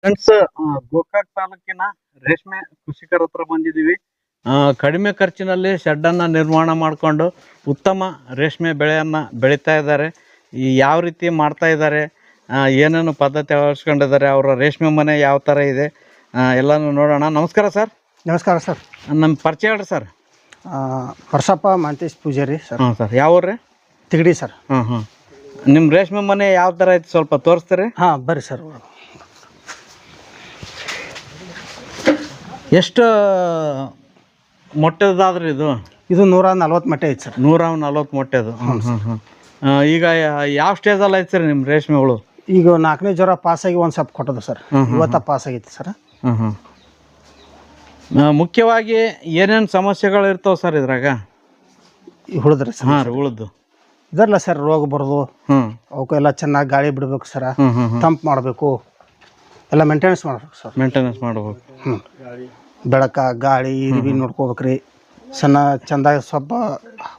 Friends, Gokak ತಾಲೂಕಿನ ರೇಷ್ಮೆ ಕೃಷಿಕರ ಹತ್ರ ಬಂದಿದ್ದೀವಿ. ಕಡಿಮೆ ಖರ್ಚಿನಲ್ಲಿ ಶೆಡ್ಡನ್ನು ನಿರ್ಮಾಣ ಮಾಡಿಕೊಂಡು ಉತ್ತಮ ರೇಷ್ಮೆ ಬೆಳೆಯನ್ನು ಬೆಳೀತಾ ಇದ್ದಾರೆ. ಯಾವ ರೀತಿ ಮಾಡ್ತಾ ಇದ್ದಾರೆ, ಏನೇನು ಪದ್ಧತಿ ಅಳವಡಿಸ್ಕೊಂಡಿದ್ದಾರೆ, ಅವರ ರೇಷ್ಮೆ ಮನೆ ಯಾವ ಥರ ಇದೆ ಎಲ್ಲನೂ ನೋಡೋಣ. ನಮಸ್ಕಾರ ಸರ್. ನಮಸ್ಕಾರ ಸರ್. ನಮ್ಮ ಪರಿಚಯ ಹೇಳ್ರಿ ಸರ್. ಪರಸಪ್ಪ ಮಾಂತೇಶ್ ಪೂಜಾರಿ ಸರ್. ಹಾಂ ಸರ್. ಯಾವ ಊರ್ರಿ? ತಿಗಡಿ ಸರ್. ನಿಮ್ಮ ರೇಷ್ಮೆ ಮನೆ ಯಾವ ಥರ ಐತೆ ಸ್ವಲ್ಪ ತೋರಿಸ್ತೀರಿ? ಬರ್ರಿ ಸರ್. ಎಷ್ಟು ಮೊಟ್ಟೆದಾದ್ರಿ ಇದು? ಇದು 140 ಮೊಟ್ಟೆ ಐತೆ ಸರ್. 140 ಮೊಟ್ಟೆದು. ಈಗ ಯಾವ ಸ್ಟೇಜಲ್ಲಿ ಐತೆ ಸರ್ ನಿಮ್ಮ ರೇಷ್ಮೆ ಹುಳು? ಈಗ 4ನೇ ಜ್ವರ ಪಾಸಾಗಿ ಒಂದು ಸ್ವಲ್ಪ ಕೊಟ್ಟದು ಸರ್. ಇವತ್ತ ಪಾಸ್ ಆಗೈತಿ ಸರ್. ಮುಖ್ಯವಾಗಿ ಏನೇನು ಸಮಸ್ಯೆಗಳು ಇರ್ತಾವೆ ಸರ್ ಇದ್ರಾಗ? ಹುಳದ್ರಿ ಸರ್. ಹಾಂ ರೀ, ಉಳಿದು ಇದರಲ್ಲ ಸರ್, ರೋಗ ಬರೋದು, ಅವಕ್ಕೆಲ್ಲ ಚೆನ್ನಾಗಿ ಗಾಳಿ ಬಿಡಬೇಕು ಸರ್, ತಂಪು ಮಾಡಬೇಕು, ಎಲ್ಲ ಮೇಂಟೆನೆನ್ಸ್ ಮಾಡ್ಬೇಕು ಸರ್. ಮೇಂಟೆನೆನ್ಸ್ ಮಾಡ್ಬೇಕು. ಬೆಳಕ ಗಾಳಿ ಇರಿವಿ ನೋಡ್ಕೋಬೇಕ್ರಿ. ಸಣ್ಣ ಚಂದಾಗಿ ಸೊಪ್ಪು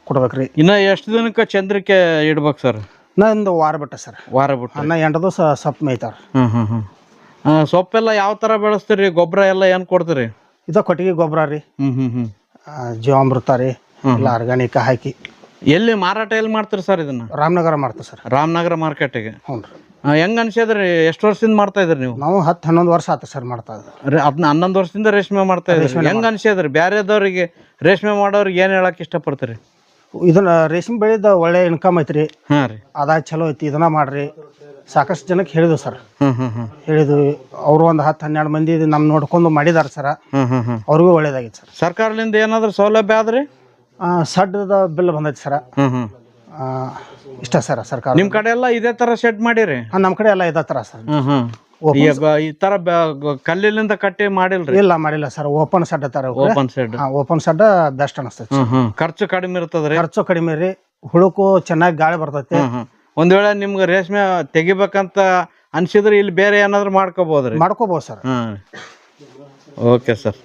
ಕೊಡ್ಬೇಕ್ರಿ. ಇನ್ನು ಎಷ್ಟು ದಿನಕ್ಕೆ ಚಂದ್ರಿಕೆ ಇಡ್ಬೇಕು ಸರ್? ಒಂದು ವಾರ ಬಿಟ್ಟ ಸರ್. ವಾರ ಬಿಟ್ಟು ಅನ್ನ 8 ದಿವಸ ಸೊಪ್ಪು ಮೇಯ್ತಾರ. ಸೊಪ್ಪೆಲ್ಲ ಯಾವ ಥರ ಬೆಳೆಸ್ತೀರಿ? ಗೊಬ್ಬರ ಎಲ್ಲ ಏನು ಕೊಡ್ತೀರಿ? ಇದು ಕೊಟ್ಟಿಗೆ ಗೊಬ್ಬರ ರೀ, ಜೀವಾಮೃತ ರೀ, ಎಲ್ಲ ಆರ್ಗಾನಿಕ್ ಹಾಕಿ. ಎಲ್ಲಿ ಮಾರಾಟ ಎಲ್ಲಿ ಮಾಡ್ತೀರಿ ಸರ್ ಇದನ್ನ? ರಾಮನಗರ ಮಾಡ್ತೀವಿ ಸರ್. ರಾಮನಗರ ಮಾರ್ಕೆಟಿಗೆ? ಹ್ಞೂ ರೀ. ಹೆಂಗೆ ಅನ್ಸಿದ್ರಿ? ಎಷ್ಟು ವರ್ಷದಿಂದ ಮಾಡ್ತಾ ಇದ್ರಿ ನೀವು? ನಾವು 10-11 ವರ್ಷ ಆಯ್ತು ಸರ್ ಮಾಡ್ತಾ ಇದ್ರಿ. 11 ವರ್ಷದಿಂದ ರೇಷ್ಮೆ ಮಾಡ್ತಾ ಇದ್ರಿ. ಹೆಂಗೆ ಅನ್ಸಿದ್ರಿ? ಬೇರೆದವ್ರಿಗೆ ರೇಷ್ಮೆ ಮಾಡೋರಿಗೆ ಏನು ಹೇಳಕ್ಕೆ ಇಷ್ಟಪಡ್ತೀರಿ? ಇದನ್ನ ರೇಷ್ಮೆ ಬೆಳೆದ ಒಳ್ಳೆ ಇನ್ಕಮ್ ಐತ್ರಿ. ಹಾಂ ರೀ. ಆದಾಯ ಚಲೋ ಐತಿ, ಇದನ್ನ ಮಾಡ್ರಿ. ಸಾಕಷ್ಟು ಜನಕ್ಕೆ ಹೇಳಿದ್ವು ಸರ್. ಹೇಳಿದ್ವಿ. ಅವರು ಒಂದು 10-12 ಮಂದಿ ನಮ್ಮ ನೋಡ್ಕೊಂಡು ಮಾಡಿದಾರೆ ಸರ್. ಅವ್ರಿಗೂ ಒಳ್ಳೇದಾಗಿತ್ತು ಸರ್. ಸರ್ಕಾರದಿಂದ ಏನಾದರೂ ಸೌಲಭ್ಯ ಆದ್ರಿ? ಸಡ್ದ ಬಿಲ್ ಬಂದೈತಿ ಸರ್. ಇಷ್ಟ ಸರ್ ಸರ್ಕಾರ. ನಿಮ್ಮ ಕಡೆ ಎಲ್ಲ ಇದೇ ಥರ ಶೆಡ್ ಮಾಡಿರಿ? ನಮ್ಮ ಕಡೆ ಎಲ್ಲ ಇದೇ ಥರ ಸರ್. ಈ ಥರ ಕಲ್ಲಿನಿಂದ ಕಟ್ಟಿ ಮಾಡಿಲ್ರಿ? ಇಲ್ಲ, ಮಾಡಿಲ್ಲ ಸರ್. ಓಪನ್ ಸೆಡ್ ತರ. Open shed. Open shed best ಅನಿಸ್ತೈತಿ. ಖರ್ಚು ಕಡಿಮೆ ಇರ್ತದ್ರಿ? ಖರ್ಚು ಕಡಿಮೆ ರೀ. ಹುಳುಕು ಚೆನ್ನಾಗಿ ಗಾಳಿ ಬರ್ತೈತಿ. ಒಂದ್ ವೇಳೆ ನಿಮ್ಗೆ ರೇಷ್ಮೆ ತೆಗಿಬೇಕಂತ ಅನ್ಸಿದ್ರೆ ಇಲ್ಲಿ ಬೇರೆ ಏನಾದ್ರು ಮಾಡ್ಕೋಬಹುದ್ರಿ? ಮಾಡ್ಕೋಬಹುದು ಸರ್. Okay sir.